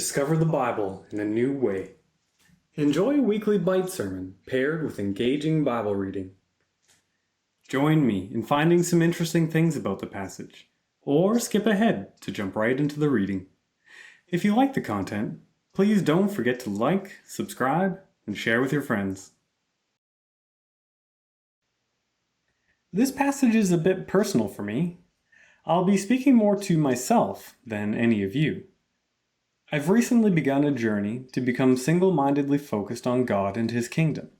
Discover the Bible in a new way. Enjoy a weekly Bite sermon paired with engaging Bible reading. Join me in finding some interesting things about the passage, or skip ahead to jump right into the reading. If you like the content, please don't forget to like, subscribe, and share with your friends. This passage is a bit personal for me. I'll be speaking more to myself than any of you. I've recently begun a journey to become single-mindedly focused on God and His kingdom.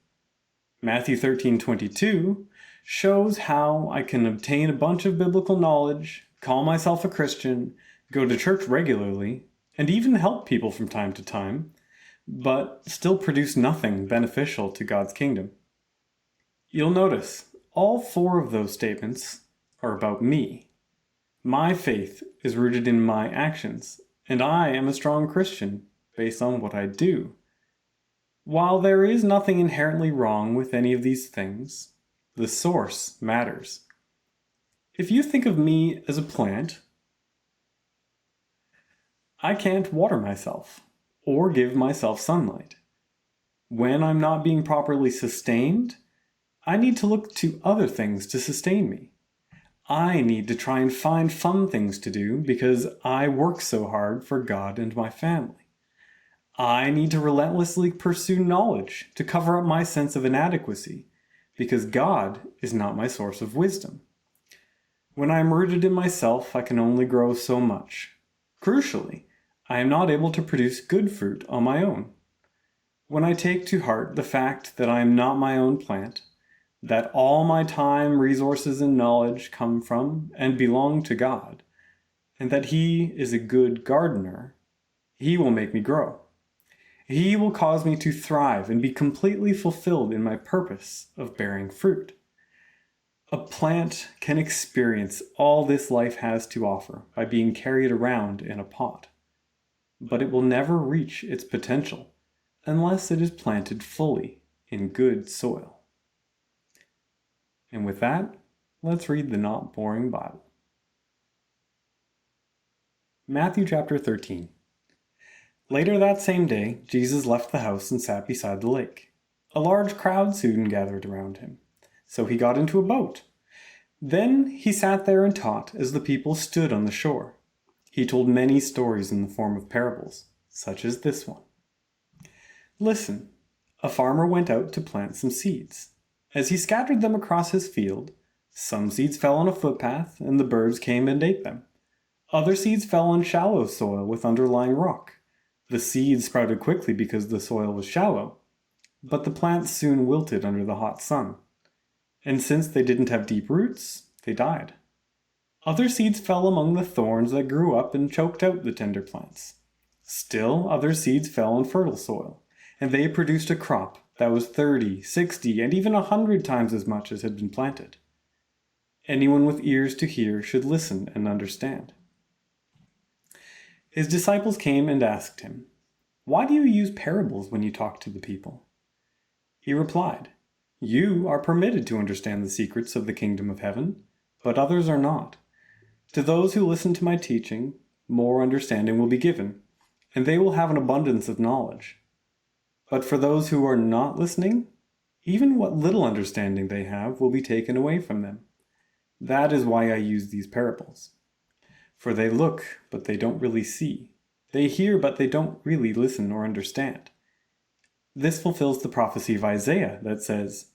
Matthew 13:22 shows how I can obtain a bunch of biblical knowledge, call myself a Christian, go to church regularly, and even help people from time to time, but still produce nothing beneficial to God's kingdom. You'll notice all four of those statements are about me. My faith is rooted in my actions, and I am a strong Christian based on what I do. While there is nothing inherently wrong with any of these things, the source matters. If you think of me as a plant, I can't water myself or give myself sunlight. When I'm not being properly sustained, I need to look to other things to sustain me. I need to try and find fun things to do because I work so hard for God and my family. I need to relentlessly pursue knowledge to cover up my sense of inadequacy because God is not my source of wisdom. When I am rooted in myself, I can only grow so much. Crucially, I am not able to produce good fruit on my own. When I take to heart the fact that I am not my own plant, that all my time, resources, and knowledge come from and belong to God, and that He is a good gardener, He will make me grow. He will cause me to thrive and be completely fulfilled in my purpose of bearing fruit. A plant can experience all this life has to offer by being carried around in a pot, but it will never reach its potential unless it is planted fully in good soil. And with that, let's read the not boring Bible. Matthew chapter 13. Later that same day, Jesus left the house and sat beside the lake. A large crowd soon gathered around him, so he got into a boat. Then he sat there and taught as the people stood on the shore. He told many stories in the form of parables, such as this one. Listen, a farmer went out to plant some seeds. As he scattered them across his field, some seeds fell on a footpath, and the birds came and ate them. Other seeds fell on shallow soil with underlying rock. The seeds sprouted quickly because the soil was shallow, but the plants soon wilted under the hot sun. And since they didn't have deep roots, they died. Other seeds fell among the thorns that grew up and choked out the tender plants. Still, other seeds fell on fertile soil, and they produced a crop that was 30, 60, and even 100 times as much as had been planted. Anyone with ears to hear should listen and understand. His disciples came and asked him, "Why do you use parables when you talk to the people?" He replied, "You are permitted to understand the secrets of the kingdom of heaven, but others are not. To those who listen to my teaching, more understanding will be given, and they will have an abundance of knowledge. But for those who are not listening, even what little understanding they have will be taken away from them. That is why I use these parables. For they look, but they don't really see. They hear, but they don't really listen or understand. This fulfills the prophecy of Isaiah that says,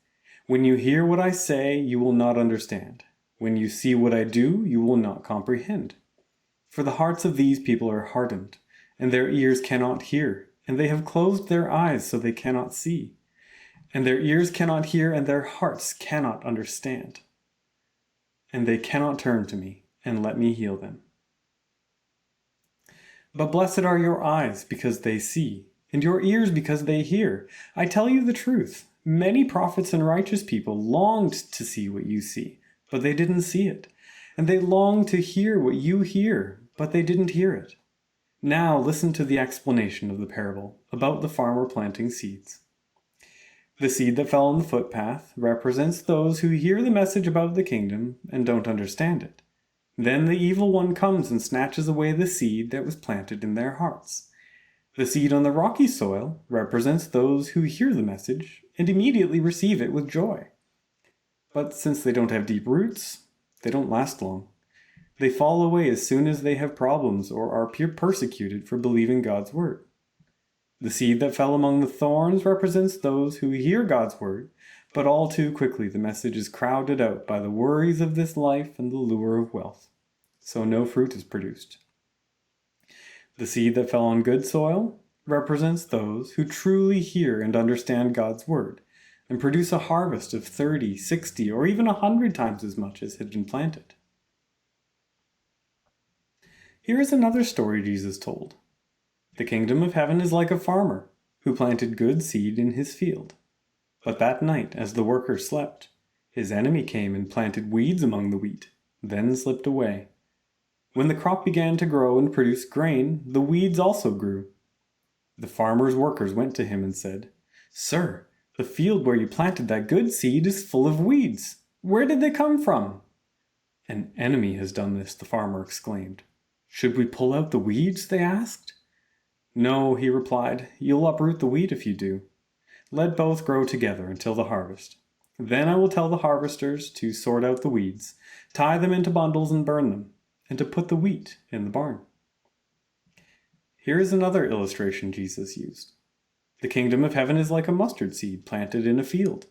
'When you hear what I say, you will not understand. When you see what I do, you will not comprehend. For the hearts of these people are hardened, and their ears cannot hear, and they have closed their eyes so they cannot see. And their ears cannot hear, and their hearts cannot understand. And they cannot turn to me and let me heal them.' But blessed are your eyes because they see, and your ears because they hear. I tell you the truth, many prophets and righteous people longed to see what you see, but they didn't see it. And they longed to hear what you hear, but they didn't hear it. Now listen to the explanation of the parable about the farmer planting seeds. The seed that fell on the footpath represents those who hear the message about the kingdom and don't understand it. Then the evil one comes and snatches away the seed that was planted in their hearts. The seed on the rocky soil represents those who hear the message and immediately receive it with joy. But since they don't have deep roots, they don't last long. They fall away as soon as they have problems or are persecuted for believing God's word. The seed that fell among the thorns represents those who hear God's word, but all too quickly the message is crowded out by the worries of this life and the lure of wealth, so no fruit is produced. The seed that fell on good soil represents those who truly hear and understand God's word and produce a harvest of 30, 60, or even 100 times as much as had been planted. Here is another story Jesus told. The kingdom of heaven is like a farmer who planted good seed in his field. But that night, as the workers slept, his enemy came and planted weeds among the wheat, then slipped away. When the crop began to grow and produce grain, the weeds also grew. The farmer's workers went to him and said, "Sir, the field where you planted that good seed is full of weeds. Where did they come from?" "An enemy has done this," the farmer exclaimed. "Should we pull out the weeds?" they asked. "No," he replied, "you'll uproot the wheat if you do. Let both grow together until the harvest. Then I will tell the harvesters to sort out the weeds, tie them into bundles and burn them, and to put the wheat in the barn." Here is another illustration Jesus used. The kingdom of heaven is like a mustard seed planted in a field.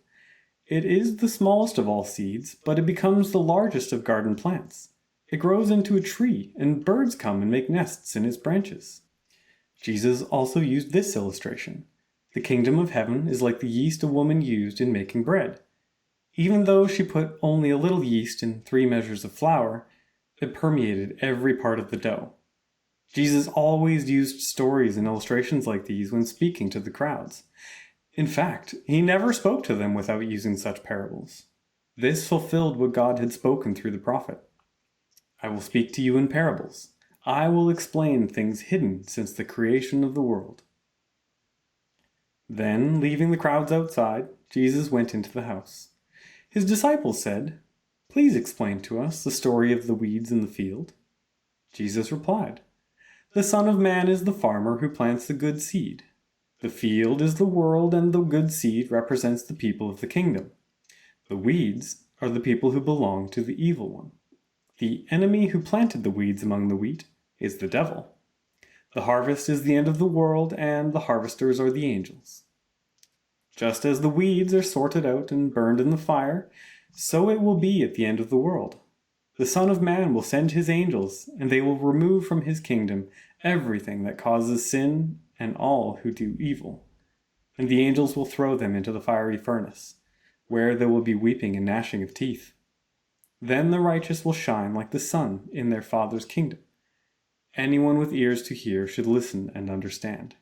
It is the smallest of all seeds, but it becomes the largest of garden plants. It grows into a tree, and birds come and make nests in its branches. Jesus also used this illustration. The kingdom of heaven is like the yeast a woman used in making bread. Even though she put only a little yeast in 3 measures of flour, it permeated every part of the dough. Jesus always used stories and illustrations like these when speaking to the crowds. In fact, he never spoke to them without using such parables. This fulfilled what God had spoken through the prophet. "I will speak to you in parables. I will explain things hidden since the creation of the world." Then, leaving the crowds outside, Jesus went into the house. His disciples said, "Please explain to us the story of the weeds in the field." Jesus replied, "The Son of Man is the farmer who plants the good seed. The field is the world, and the good seed represents the people of the kingdom. The weeds are the people who belong to the evil one. The enemy who planted the weeds among the wheat is the devil. The harvest is the end of the world, and the harvesters are the angels. Just as the weeds are sorted out and burned in the fire, so it will be at the end of the world. The Son of Man will send his angels, and they will remove from his kingdom everything that causes sin and all who do evil. And the angels will throw them into the fiery furnace, where there will be weeping and gnashing of teeth. Then the righteous will shine like the sun in their Father's kingdom. Anyone with ears to hear should listen and understand."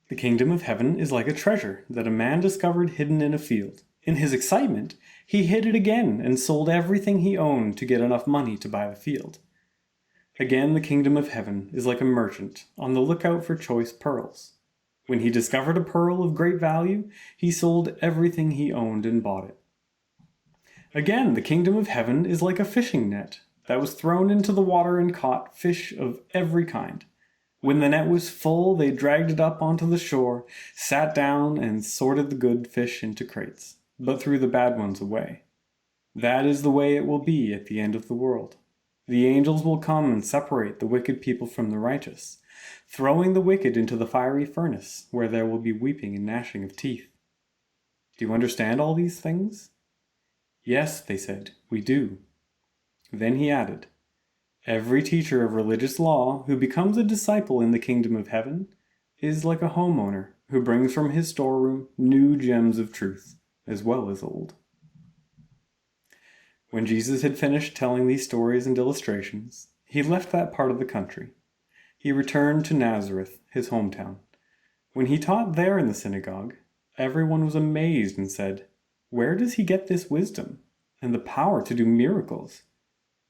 The kingdom of heaven is like a treasure that a man discovered hidden in a field. In his excitement, he hid it again and sold everything he owned to get enough money to buy the field. Again, the kingdom of heaven is like a merchant on the lookout for choice pearls. When he discovered a pearl of great value, he sold everything he owned and bought it. Again, the kingdom of heaven is like a fishing net that was thrown into the water and caught fish of every kind. When the net was full, they dragged it up onto the shore, sat down, and sorted the good fish into crates, but threw the bad ones away. That is the way it will be at the end of the world. The angels will come and separate the wicked people from the righteous, throwing the wicked into the fiery furnace, where there will be weeping and gnashing of teeth. Do you understand all these things? "Yes," they said, "we do." Then he added, "Every teacher of religious law who becomes a disciple in the kingdom of heaven is like a homeowner who brings from his storeroom new gems of truth, as well as old." When Jesus had finished telling these stories and illustrations, he left that part of the country. He returned to Nazareth, his hometown. When he taught there in the synagogue, everyone was amazed and said, "Where does he get this wisdom and the power to do miracles?"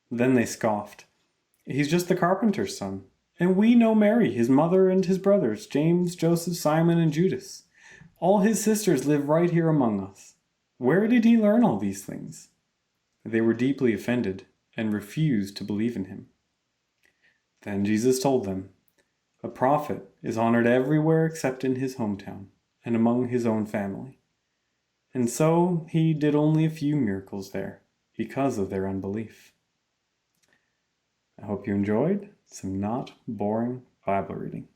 Then they scoffed. "He's just the carpenter's son. And we know Mary, his mother, and his brothers, James, Joseph, Simon, and Judas. All his sisters live right here among us. Where did he learn all these things?" They were deeply offended and refused to believe in him. Then Jesus told them, A prophet is honored everywhere except in his hometown and among his own family. And so he did only a few miracles there because of their unbelief. I hope you enjoyed some not boring Bible reading.